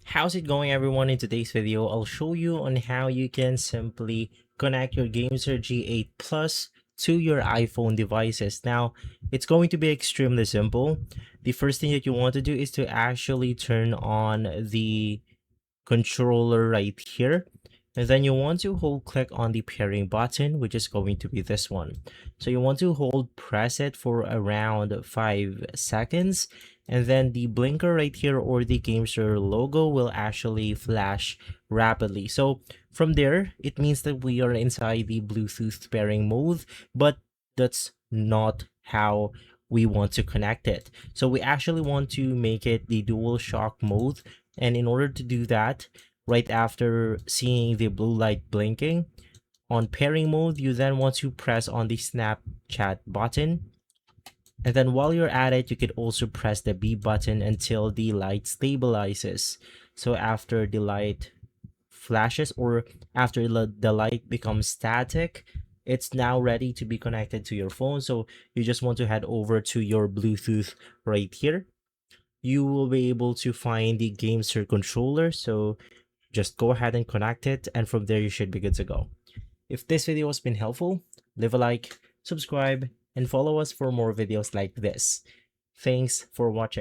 How's it going, everyone? In today's video, I'll show you on how you can simply connect your GameSir G8 Plus to your iPhone devices. Now, it's going to be extremely simple. The first thing that you want to do is to actually turn on the controller right here. And then you want to hold click on the pairing button, which is going to be this one. So you want to hold press it for around 5 seconds. And then the blinker right here or the GameSir logo will actually flash rapidly. So from there, it means that we are inside the Bluetooth pairing mode, but that's not how we want to connect it. So we actually want to make it the dual shock mode. And in order to do that, right after seeing the blue light blinking, on pairing mode, you then want to press on the Snapchat button. And then while you're at it, you could also press the B button until the light stabilizes. So after the light flashes or after the light becomes static, it's now ready to be connected to your phone. So you just want to head over to your Bluetooth right here. You will be able to find the GameSir controller. So just go ahead and connect it, and from there you should be good to go. If this video has been helpful, leave a like, subscribe, and follow us for more videos like this. Thanks for watching.